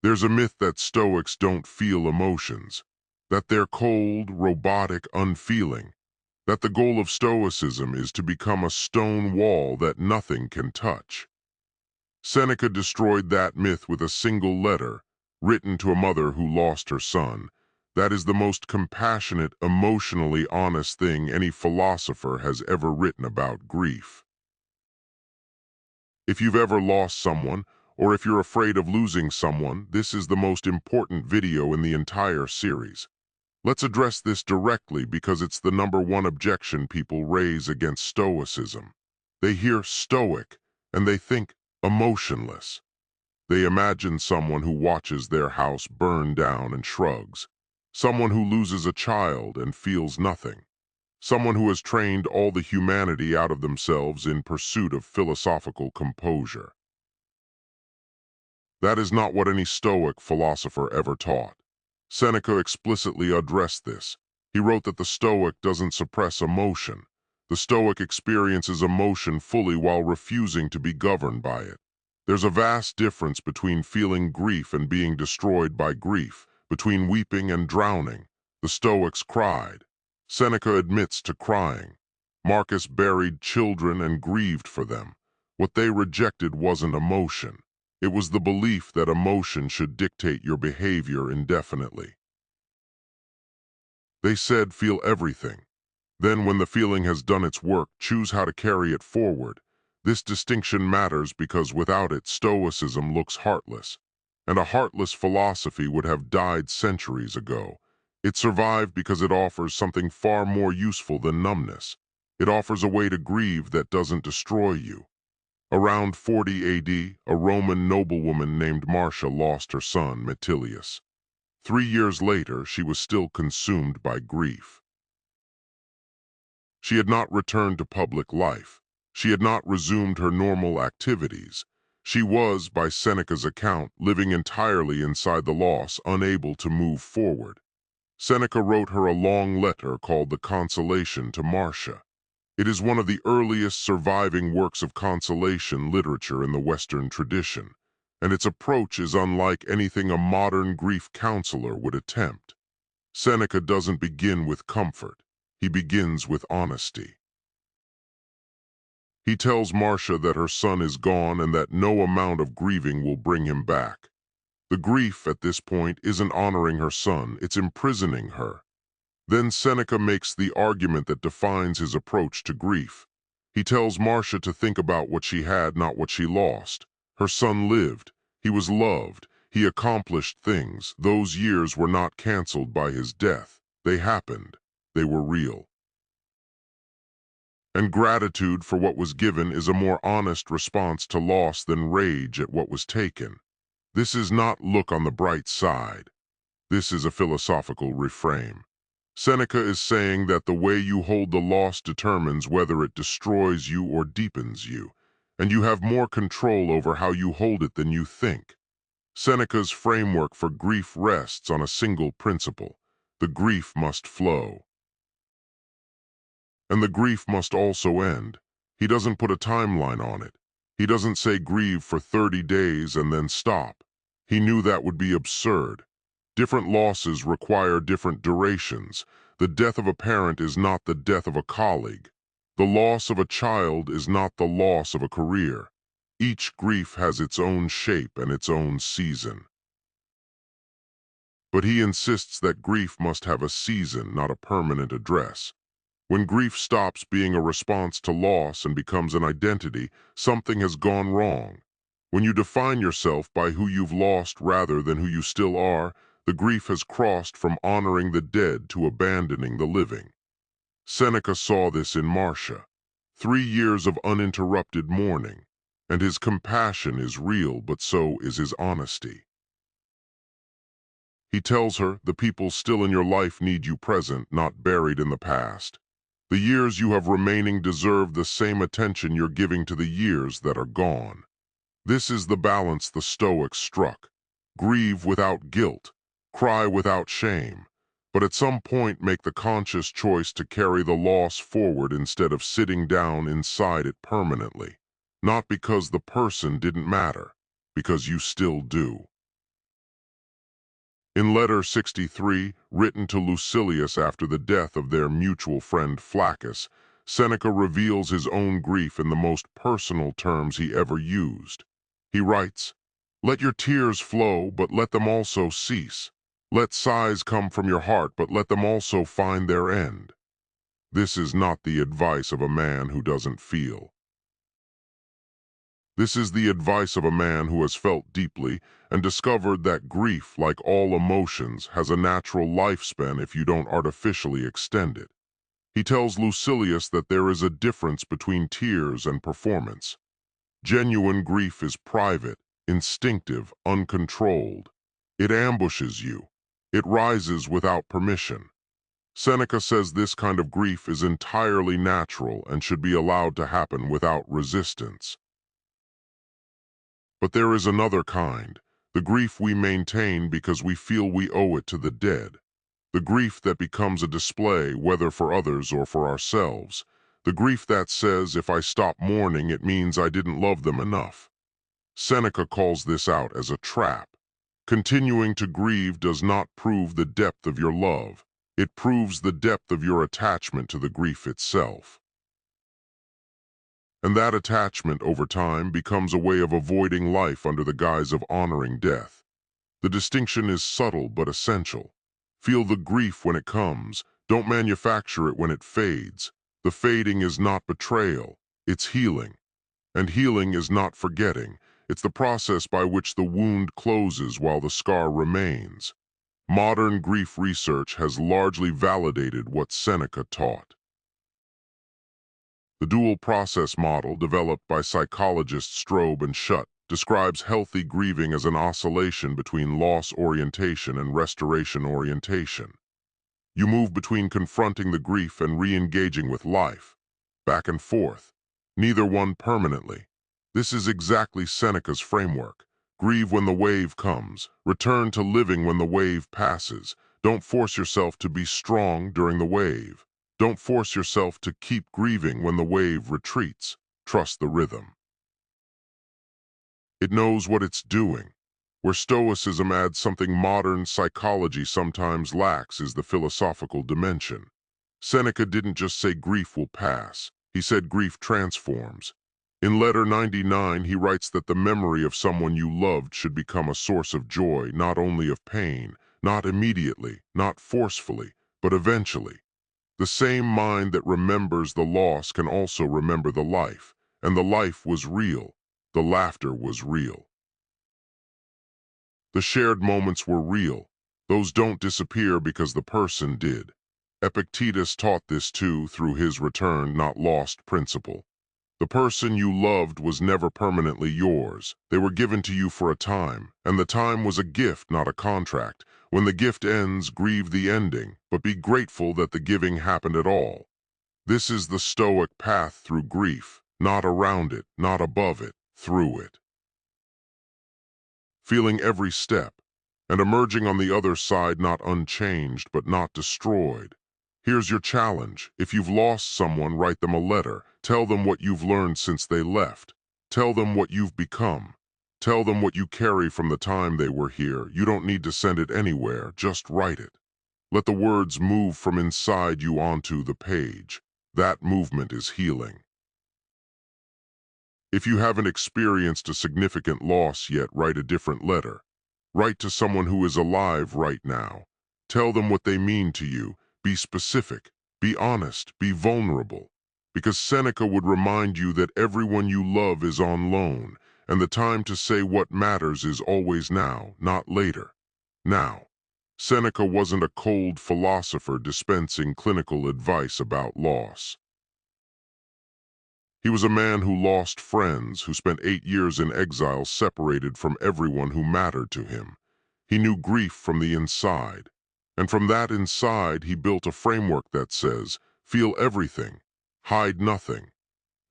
There's a myth that Stoics don't feel emotions, that they're cold, robotic, unfeeling, that the goal of Stoicism is to become a stone wall that nothing can touch. Seneca destroyed that myth with a single letter, written to a mother who lost her son. That is the most compassionate, emotionally honest thing any philosopher has ever written about grief. If you've ever lost someone, or if you're afraid of losing someone, this is the most important video in the entire series. Let's address this directly because it's the #1 objection people raise against Stoicism. They hear Stoic, and they think emotionless. They imagine someone who watches their house burn down and shrugs, someone who loses a child and feels nothing, someone who has trained all the humanity out of themselves in pursuit of philosophical composure. That is not what any Stoic philosopher ever taught. Seneca explicitly addressed this. He wrote that the Stoic doesn't suppress emotion. The Stoic experiences emotion fully while refusing to be governed by it. There's a vast difference between feeling grief and being destroyed by grief, between weeping and drowning. The Stoics cried. Seneca admits to crying. Marcus buried children and grieved for them. What they rejected wasn't emotion. It was the belief that emotion should dictate your behavior indefinitely. They said, feel everything. Then, when the feeling has done its work, choose how to carry it forward. This distinction matters because without it, Stoicism looks heartless. And a heartless philosophy would have died centuries ago. It survived because it offers something far more useful than numbness. It offers a way to grieve that doesn't destroy you. Around 40 AD, a Roman noblewoman named Marcia lost her son, Metilius. 3 years later, she was still consumed by grief. She had not returned to public life. She had not resumed her normal activities. She was, by Seneca's account, living entirely inside the loss, unable to move forward. Seneca wrote her a long letter called the Consolation to Marcia. It is one of the earliest surviving works of consolation literature in the Western tradition, and its approach is unlike anything a modern grief counselor would attempt. Seneca doesn't begin with comfort. He begins with honesty. He tells Marcia that her son is gone and that no amount of grieving will bring him back. The grief at this point isn't honoring her son, it's imprisoning her. Then Seneca makes the argument that defines his approach to grief. He tells Marcia to think about what she had, not what she lost. Her son lived. He was loved. He accomplished things. Those years were not canceled by his death. They happened. They were real. And gratitude for what was given is a more honest response to loss than rage at what was taken. This is not look on the bright side. This is a philosophical reframe. Seneca is saying that the way you hold the loss determines whether it destroys you or deepens you, and you have more control over how you hold it than you think. Seneca's framework for grief rests on a single principle: the grief must flow. And the grief must also end. He doesn't put a timeline on it. He doesn't say grieve for 30 days and then stop. He knew that would be absurd. Different losses require different durations. The death of a parent is not the death of a colleague. The loss of a child is not the loss of a career. Each grief has its own shape and its own season. But he insists that grief must have a season, not a permanent address. When grief stops being a response to loss and becomes an identity, something has gone wrong. When you define yourself by who you've lost rather than who you still are, the grief has crossed from honoring the dead to abandoning the living. Seneca saw this in Marcia. 3 years of uninterrupted mourning, and his compassion is real, but so is his honesty. He tells her, the people still in your life need you present, not buried in the past. The years you have remaining deserve the same attention you're giving to the years that are gone. This is the balance the Stoics struck. Grieve without guilt, cry without shame, but at some point make the conscious choice to carry the loss forward instead of sitting down inside it permanently. Not because the person didn't matter, because you still do. In letter 63, written to Lucilius after the death of their mutual friend Flaccus, Seneca reveals his own grief in the most personal terms he ever used. He writes, "Let your tears flow, but let them also cease. Let sighs come from your heart, but let them also find their end." This is not the advice of a man who doesn't feel. This is the advice of a man who has felt deeply and discovered that grief, like all emotions, has a natural lifespan if you don't artificially extend it. He tells Lucilius that there is a difference between tears and performance. Genuine grief is private, instinctive, uncontrolled. It ambushes you. It rises without permission. Seneca says this kind of grief is entirely natural and should be allowed to happen without resistance. But there is another kind, the grief we maintain because we feel we owe it to the dead. The grief that becomes a display, whether for others or for ourselves. The grief that says, if I stop mourning, it means I didn't love them enough. Seneca calls this out as a trap. Continuing to grieve does not prove the depth of your love. It proves the depth of your attachment to the grief itself. And that attachment, over time, becomes a way of avoiding life under the guise of honoring death. The distinction is subtle but essential. Feel the grief when it comes. Don't manufacture it when it fades. The fading is not betrayal. It's healing. And healing is not forgetting. It's the process by which the wound closes while the scar remains. Modern grief research has largely validated what Seneca taught. The dual process model, developed by psychologists Strobe and Schutt, describes healthy grieving as an oscillation between loss orientation and restoration orientation. You move between confronting the grief and re-engaging with life, back and forth, neither one permanently. This is exactly Seneca's framework. Grieve when the wave comes, return to living when the wave passes. Don't force yourself to be strong during the wave. Don't force yourself to keep grieving when the wave retreats. Trust the rhythm. It knows what it's doing. Where Stoicism adds something modern psychology sometimes lacks is the philosophical dimension. Seneca didn't just say grief will pass. He said grief transforms. In letter 99, he writes that the memory of someone you loved should become a source of joy, not only of pain, not immediately, not forcefully, but eventually. The same mind that remembers the loss can also remember the life, and the life was real. The laughter was real. The shared moments were real. Those don't disappear because the person did. Epictetus taught this too through his return, not lost principle. The person you loved was never permanently yours. They were given to you for a time, and the time was a gift, not a contract. When the gift ends, grieve the ending, but be grateful that the giving happened at all. This is the Stoic path through grief, not around it, not above it, through it. Feeling every step, and emerging on the other side not unchanged but not destroyed. Here's your challenge. If you've lost someone, write them a letter. Tell them what you've learned since they left. Tell them what you've become. Tell them what you carry from the time they were here. You don't need to send it anywhere, just write it. Let the words move from inside you onto the page. That movement is healing. If you haven't experienced a significant loss yet, write a different letter. Write to someone who is alive right now. Tell them what they mean to you. Be specific, be honest, be vulnerable. Because Seneca would remind you that everyone you love is on loan, and the time to say what matters is always now, not later. Now. Seneca wasn't a cold philosopher dispensing clinical advice about loss. He was a man who lost friends, who spent 8 years in exile separated from everyone who mattered to him. He knew grief from the inside. And from that inside, he built a framework that says, feel everything, hide nothing.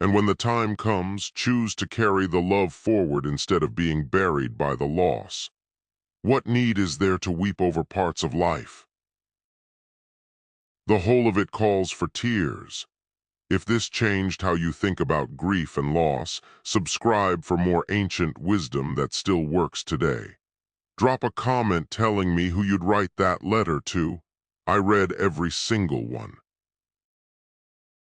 And when the time comes, choose to carry the love forward instead of being buried by the loss. What need is there to weep over parts of life? The whole of it calls for tears. If this changed how you think about grief and loss, subscribe for more ancient wisdom that still works today. Drop a comment telling me who you'd write that letter to. I read every single one.